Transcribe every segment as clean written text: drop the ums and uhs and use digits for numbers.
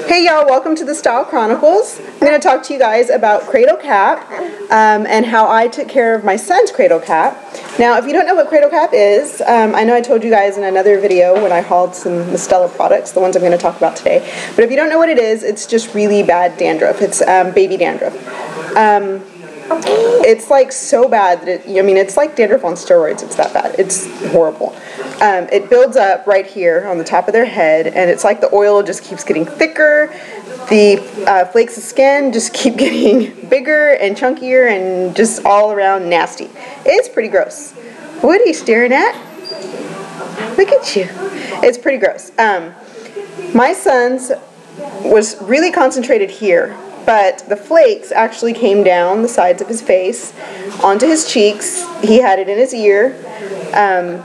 Hey y'all, welcome to the Style Chronicles. I'm going to talk to you guys about Cradle Cap and how I took care of my son's Cradle Cap. Now, if you don't know what Cradle Cap is, I know I told you guys in another video when I hauled some Mistela products, the ones I'm going to talk about today. But if you don't know what it is, it's just really bad dandruff. It's baby dandruff. It's like so bad that it's like dandruff on steroids. It's that bad. It's horrible. It builds up right here on the top of their head, and it's like the oil just keeps getting thicker. The flakes of skin just keep getting bigger and chunkier and just all around nasty. It's pretty gross. What are you staring at? Look at you. It's pretty gross. My son's was really concentrated here, but the flakes actually came down the sides of his face, onto his cheeks. He had it in his ear,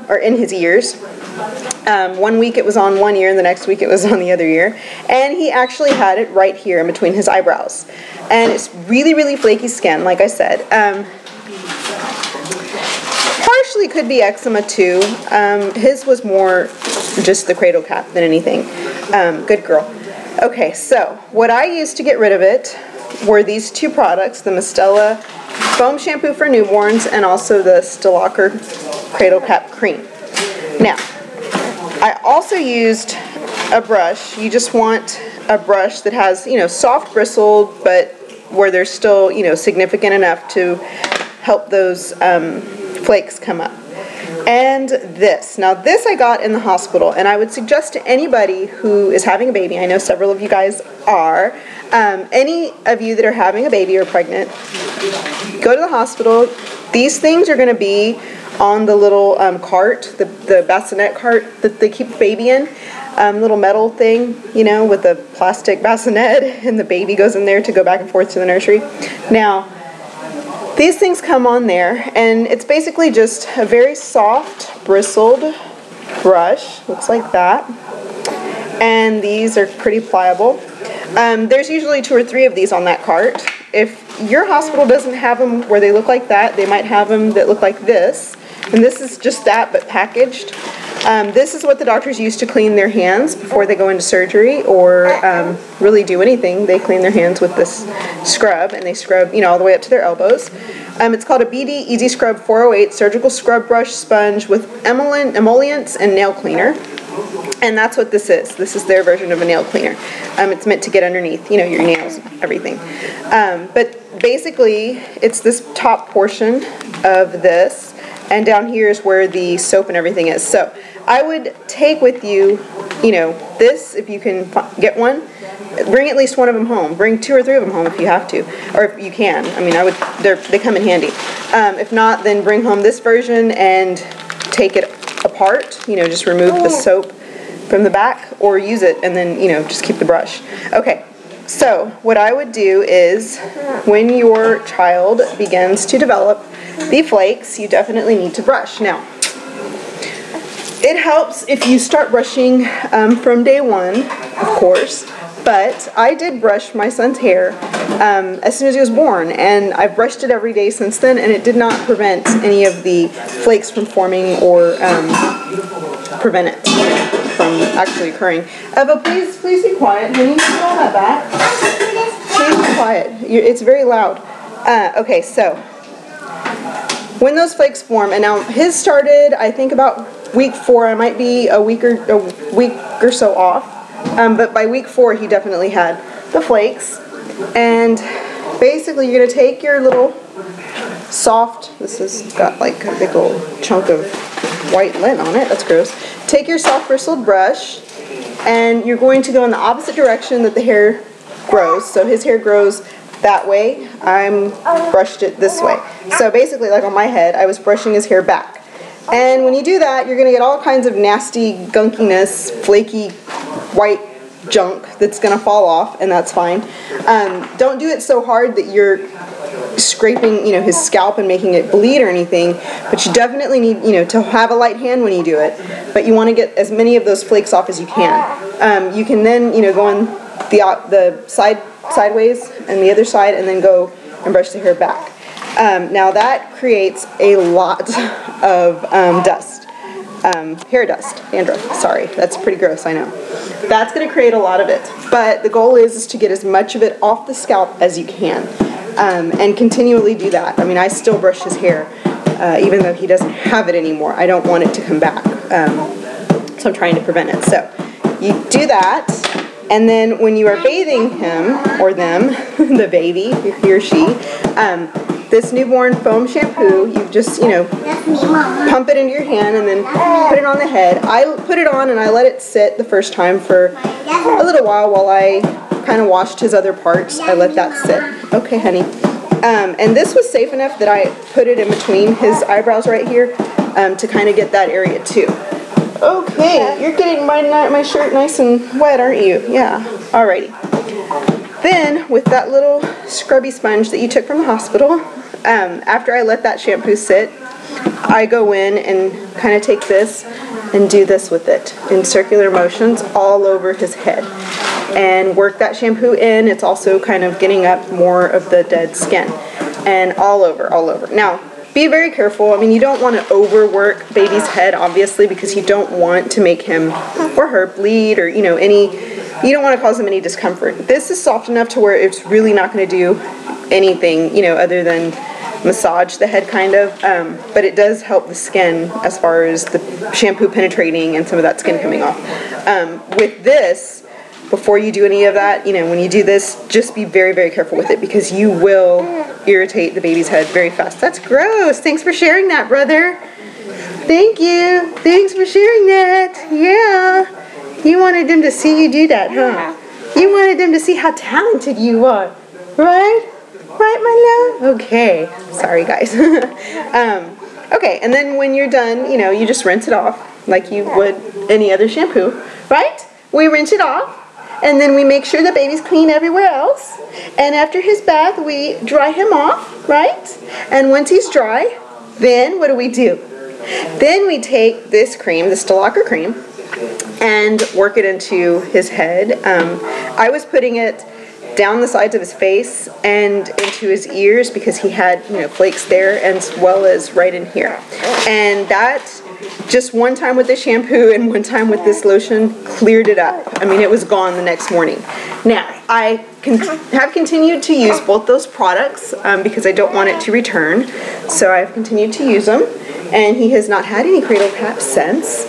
or in his ears. 1 week it was on one ear, and the next week it was on the other ear. And he actually had it right here in between his eyebrows. And it's really, really flaky skin, like I said. Partially could be eczema too. His was more just the Cradle Cap than anything. Good girl. Okay, so what I used to get rid of it were these two products, the Mistela Foam Shampoo for Newborns and also the Stalocker Cradle Cap Cream. Now, I also used a brush. You just want a brush that has, soft bristled, but where they're still, significant enough to help those flakes come up. And this. Now this I got in the hospital, and I would suggest to anybody who is having a baby, I know several of you guys are, any of you that are having a baby or pregnant, go to the hospital. These things are going to be on the little cart, the bassinet cart that they keep the baby in, little metal thing, with a plastic bassinet, and the baby goes in there to go back and forth to the nursery. Now, these things come on there, and it's basically just a very soft, bristled brush. Looks like that. And these are pretty pliable. There's usually 2 or 3 of these on that cart. If your hospital doesn't have them where they look like that, they might have them that look like this. And this is just that, but packaged. This is what the doctors use to clean their hands before they go into surgery or really do anything. They clean their hands with this scrub, and they scrub, all the way up to their elbows. It's called a BD Easy Scrub 408 Surgical Scrub Brush Sponge with emollients and nail cleaner. And that's what this is. This is their version of a nail cleaner. It's meant to get underneath, your nails, everything. But basically, it's this top portion of this, and down here is where the soap and everything is. So I would take with you, this, if you can get one. Bring at least one of them home. Bring 2 or 3 of them home if you have to, or if you can. I mean, they come in handy. If not, then bring home this version and take it apart. Just remove the soap from the back, or use it and then just keep the brush. Okay. So what I would do is, when your child begins to develop the flakes, you definitely need to brush. Now, it helps if you start brushing from day 1, of course, but I did brush my son's hair as soon as he was born, and I've brushed it every day since then, and it did not prevent any of the flakes from forming or prevent it from actually occurring. Eva, please be quiet, honey. Put all that back. Please be quiet. It's very loud. Okay, so when those flakes form, and now his started, I think, about week 4. I might be a week or so off, but by week 4 he definitely had the flakes. And basically, you're gonna take your little soft. This has got like a big old chunk of white lint on it. That's gross. Take your soft bristled brush, and you're going to go in the opposite direction that the hair grows. So his hair grows that way. I'm brushed it this way. So basically, like on my head, I was brushing his hair back. And when you do that, you're going to get all kinds of nasty gunkiness, flaky white junk that's going to fall off, and that's fine. Don't do it so hard that you're scraping, his scalp and making it bleed or anything, but you definitely need, to have a light hand when you do it. But you want to get as many of those flakes off as you can. You can then, go on the sideways and the other side, and then go and brush the hair back. Now that creates a lot of dust. hair dust, dandruff, sorry, that's pretty gross, I know. That's going to create a lot of it, but the goal is to get as much of it off the scalp as you can, and continually do that. I mean, I still brush his hair, even though he doesn't have it anymore. I don't want it to come back, so I'm trying to prevent it. So you do that, and then when you are bathing him, or them, the baby, he or she, this newborn foam shampoo, you just, pump it into your hand and then put it on the head. I put it on and I let it sit the first time for a little while I kind of washed his other parts. I let that sit. Okay, honey. And this was safe enough that I put it in between his eyebrows right here to kind of get that area too. Okay, you're getting my shirt nice and wet, aren't you? Yeah, alrighty. Then, with that little scrubby sponge that you took from the hospital, after I let that shampoo sit, I go in and kind of take this and do this with it in circular motions all over his head and work that shampoo in. It's also kind of getting up more of the dead skin and all over, all over. Now, be very careful. I mean, you don't want to overwork baby's head, obviously, because you don't want to make him or her bleed or, you don't want to cause them any discomfort. This is soft enough to where it's really not going to do anything, other than massage the head kind of, but it does help the skin as far as the shampoo penetrating and some of that skin coming off. With this, before you do any of that, when you do this, just be very, very careful with it because you will irritate the baby's head very fast. That's gross. Thanks for sharing that, brother. Thank you. Thanks for sharing that. Yeah. You wanted them to see you do that, huh? You wanted them to see how talented you are, right? Right, my love? Okay. Sorry, guys. Okay, and then when you're done, you just rinse it off like you would any other shampoo, right? We rinse it off, and then we make sure the baby's clean everywhere else. And after his bath, we dry him off, right? And once he's dry, then what do? Then we take this cream, the Stalker cream, and work it into his head. I was putting it down the sides of his face and into his ears because he had, flakes there as well as right in here. And that, just one time with the shampoo and one time with this lotion, cleared it up. I mean, it was gone the next morning. Now, I have continued to use both those products because I don't want it to return. So I've continued to use them, and he has not had any Cradle Cap since.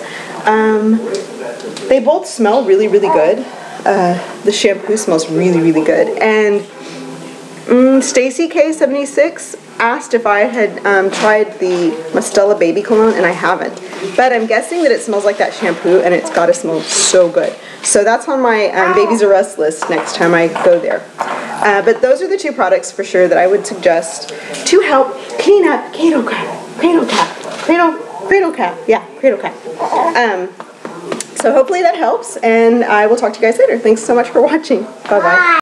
They both smell really, really good. The shampoo smells really, really good. And Stacy K76 asked if I had tried the Mustela baby cologne, and I haven't. But I'm guessing that it smells like that shampoo, and it's got to smell so good. So that's on my Babies R Us list next time I go there. But those are the two products for sure that I would suggest to help clean up Cradle Cap. Cradle Cap. Yeah, Cradle Cap. So hopefully that helps, and I will talk to you guys later. Thanks so much for watching. Bye-bye.